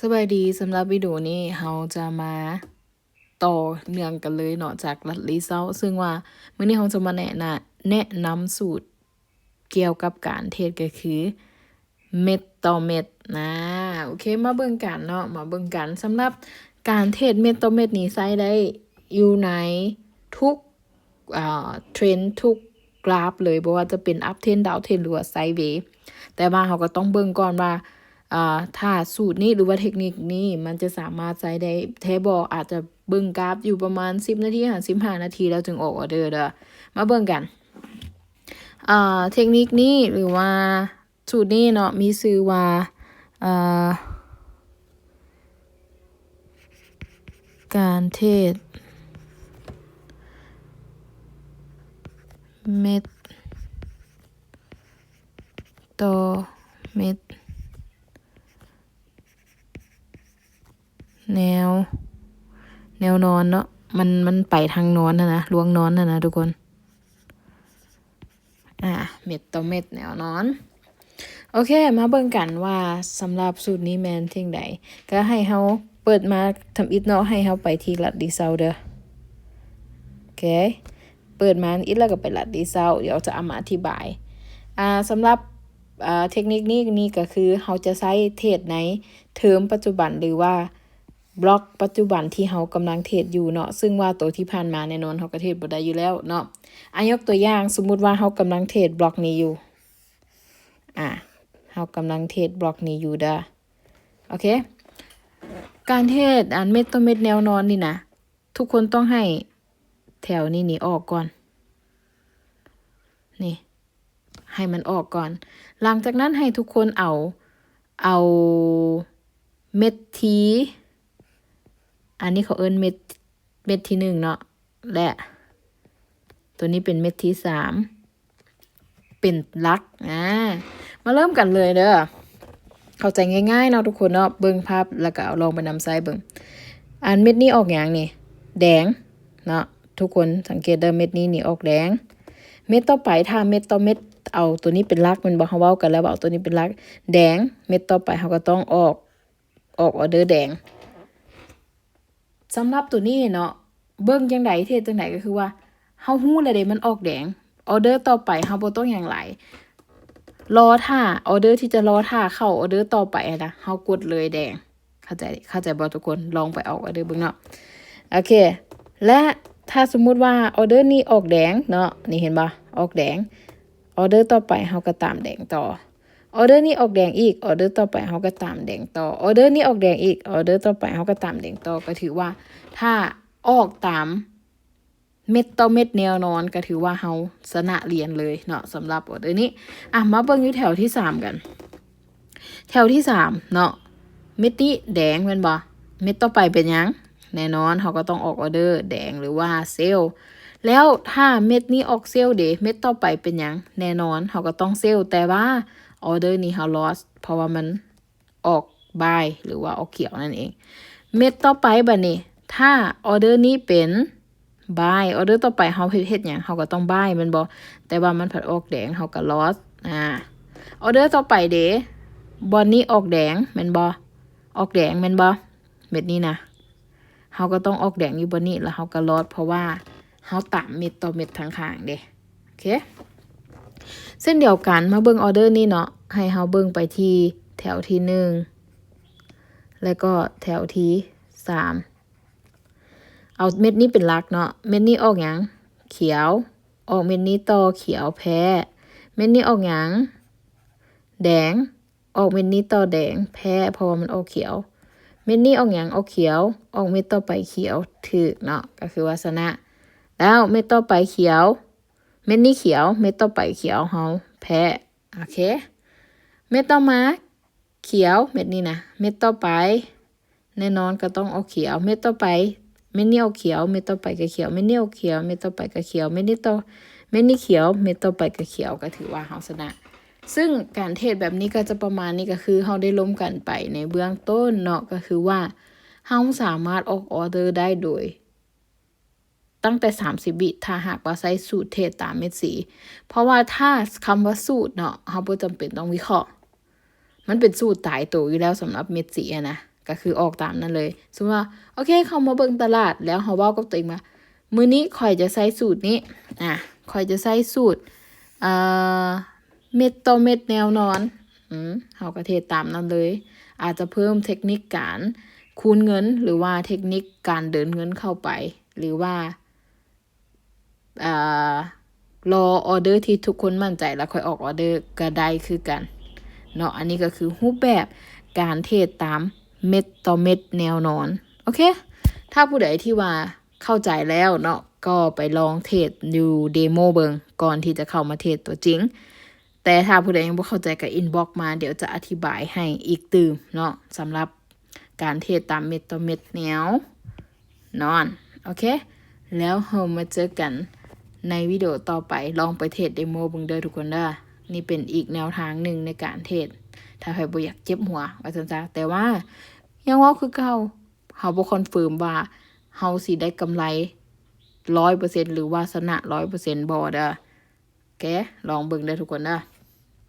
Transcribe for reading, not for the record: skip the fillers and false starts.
สบายดีสำหรับวิดีโอนี้เราจะมาต่อเนื่องกันเลยเนาะจากลัดลีเซาซึ่งว่ามื้อนี้เราจะมาแนะนำสูตรเกี่ยวกับการเทศก็คือเม็ดต่อเม็ดนะโอเคมาเบิ่งกันเนาะมาเบิ่งกันสำหรับการเทศเม็ดต่อเม็ดนี้ใช้ได้อยู่ในทุกเทรนด์ทุกกราฟเลยบ่ว่าจะเป็นอัพเทรนดาวเทรนหรือว่าไซด์เวย์แต่ว่าเราก็ต้องเบิ่งก่อนว่าถ้าสูตรนี้หรือว่าเทคนิคนี้มันจะสามารถใช้ได้แท้บ่อาจจะเบิ่งกราฟอยู่ประมาณ10นาที15นาทีแล้วจึงออกออเดอร์เด้อมาเบิ่งกันเทคนิคนี้หรือว่าสูตรนี้เนาะมีชื่อว่าการเทศเม็ดต่อเม็ดแนวนอนเนาะมันไปทางนอนนะลวงนอนนะทุกคนเม็ดต่อเม็ดแนวนอนโอเคมาเบิ่งกันว่าสำหรับสูตรนี้แม่นเท่งใดก็ให้เฮาเปิดมาทำอิฐเนาะให้เฮาไปที่ลัดดีเซาเด้อโอเคเปิดมาอิฐแล้วก็ไปลัดดีเซาเดี๋ยวจะเอามาอธิบายสำหรับเทคนิคนี้ก็คือเฮาจะใช้เทศในเทอมปัจจุบันหรือว่าบล็อกปัจจุบันที่เฮากำลังเทศอยู่เนาะซึ่งว่าตัวที่ผ่านมาแน่นอนเฮาก็เทศบ่ได้อยู่แล้วเนาะยกตัวอย่างสมมุติว่าเฮากำลังเทศบล็อกนี้อยู่เฮากำลังเทศบล็อกนี้อยู่เด้อโอเคการเทศเม็ดต่อเม็ดแนวนอนนี่นะทุกคนต้องให้แถวนี้ออกก่อนนี่ให้มันออกก่อนหลังจากนั้นให้ทุกคนเอาเม็ดทีอันนี้เขาเอิ้นเม็ดที่1เนาะและตัวนี้เป็นเม็ดที่3เป็นหลักมาเริ่มกันเลยเด้อเข้าใจง่ายๆเนาะทุกคนเนาะเบิ่งภาพแล้วก็เอาลองไปนำใส่เบิ่งเม็ดนี้ออกหยังนี่แดงเนาะทุกคนสังเกตเด้อเม็ดนี้นี่ออกแดงเม็ดต่อไปถ้าเม็ดต่อเม็ดเอาตัวนี้เป็นหลักมันบ่เฮาเว้ากันแล้วว่าเอาตัวนี้เป็นหลักแดงเม็ดต่อไปเฮาก็ต้องออกออเดอร์แดงสำหรับตัวนี้เนาะเบิ่งจังไดเทศจังไดก็คือว่าเฮาฮู้แล้วเด้มันออกแดงออเดอร์ต่อไปเฮาบ่ต้องหยังหลายรอท่าออเดอร์ที่จะรอท่าเข้าออเดอร์ต่อไปนะเฮากดเลยแดงเข้าใจบ่ทุกคนลองไปออกออเดอร์เบิ่งเนาะโอเคและถ้าสมมุติว่าออเดอร์นี้ออกแดงเนาะนี่เห็นบ่ออกแดงออเดอร์ต่อไปเฮาก็ตามแดงต่อออเดอร์นี้ออกแดงอีกออเดอร์ต่อไปเฮาก็ตามแดงต่อออเดอร์นี้ออกแดงอีกออเดอร์ต่อไปเฮาก็ตามแดงต่อก็ถือว่าถ้าออกตามเม็ดต่อเม็ดแนวนอนก็ถือว่าเฮาชนะเรียนเลยเนาะสำหรับออเดอร์นี้มาเบิ่งอยู่แถวที่3กันแถวที่3เนาะเม็ดนี้แดงแม่นบ่เม็ดต่อไปเป็นหยังแน่นอนเฮาก็ต้องออกออเดอร์แดงหรือว่าเซลแล้วถ้าเม็ดนี้ออกเซลเม็ดต่อไปเป็นหยังแน่นอนเฮาก็ต้องเซลแต่ว่าออเดอร์นี้เฮา loss เพราะว่ามันออกบายหรือว่าออกเขียวนั่นเองเม็ดต่อไปบัดนี้ถ้าออเดอร์นี้เป็นบายออเดอร์ต่อไปเฮาเฮ็ดหยังเฮาก็ต้องบายแม่นบ่แต่ว่ามันผัดออกแดงเฮาก็ loss ออเดอร์ต่อไปเด้บอนนี้ออกแดงแม่นบ่ออกแดงแม่นบ่เม็ดนี้นะเฮาก็ต้องออกแดงอยู่บนนี้แล้วเฮาก็ loss เพราะว่าเฮาตามเม็ดต่อเม็ดทางข้างเด้โอเคเส้นเดียวกันมาเบิ่งออเดอร์นี้เนาะให้เฮาเบิ่งไปที่แถวที่1แล้วก็แถวที่3เอาเม็ดนี้เป็นหลักเนาะเม็ดนี้ออกหยังเขียวออกเม็ดนี้ต่อเขียวแพ้เม็ดนี้ออกหยังแดงออกเม็ดนี้ต่อแดงแพ้เพราะว่ามันออกเขียวเม็ดนี้ออกหยังออกเขียวออกเม็ดต่อไปเขียวถูกเนาะก็คือว่าชนะแล้วเม็ดต่อไปเขียวเม็ดนี้เขียวเม็ดต่อไปเขียวเฮาแพ้โอเคเม็ดต่อมาเขียวเม็ดนี้นะเม็ดต่อไปแน่นอนก็ต้องออกเขียวเม็ดต่อไปเม็ดนี้ออกเขียวเม็ดต่อไปก็เขียวเม็ดนี้ออกเขียวเม็ดต่อไปก็เขียวเม็ดนี้เขียวเม็ดต่อไปก็เขียวก็ถือว่าเฮาชนะซึ่งการเทศแบบนี้ก็จะประมาณนี้ก็คือเฮาได้ล้มกันไปในเบื้องต้นเนาะก็คือว่าเฮาสามารถออกออเดอร์ได้โดยตั้งแต่30วิถ้าหากว่าใช้สูตรเทศตามเม็ดสีเพราะว่าถ้าคำว่าสูตรเนาะเฮาบ่จำเป็นต้องวิเคราะห์มันเป็นสูตรตายตัวอยู่แล้วสำหรับเม็ดสีนะ ก็คือออกตามนั้นเลยสมมติว่าโอเคเข้ามาเบิ่งตลาดแล้วเฮาเว้ากับตัวเองว่ามื้อนี้ข่อยจะใช้สูตรนี้ข่อยจะใช้สูตรเม็ดต่อเม็ดแนวนอนเฮาก็เทศตามนั้นเลยอาจจะเพิ่มเทคนิคการคูณเงินหรือว่าเทคนิคการเดินเงินเข้าไปหรือว่ารอออเดอร์ที่ทุกคนมั่นใจแล้วค่อยออกออเดอร์ก็ได้คือกันเนาะอันนี้ก็คือรูปแบบการเทรดตามเม็ดต่อเม็ดแนวนอนโอเคถ้าผู้ใดที่ว่าเข้าใจแล้วเนาะก็ไปลองเทรดดูเดโมเบิงก่อนที่จะเข้ามาเทรดตัวจริงแต่ถ้าผู้ใดยังบ่เข้าใจก็อินบ็อกมาเดี๋ยวจะอธิบายให้อีกตื่มเนาะสำหรับการเทรดตามเม็ดต่อเม็ดแนวนอนโอเคแล้วเรามาเจอกันในวิดีโอต่อไปลองไปเทรดเดโมเบิ่งเด้อทุกคนเด้อนี่เป็นอีกแนวทางหนึ่งในการเทรดถ้าใครบ่อยากเจ็บหัวว่าซั่นซะแต่ว่ายังว่าคือเก่าเฮาบ่คอนเฟิร์มว่าเฮาสิได้กำไร 100% หรือว่าชนะ 100% บ่เด้อโอเคลองเบิ่งเด้อทุกคนเด้อ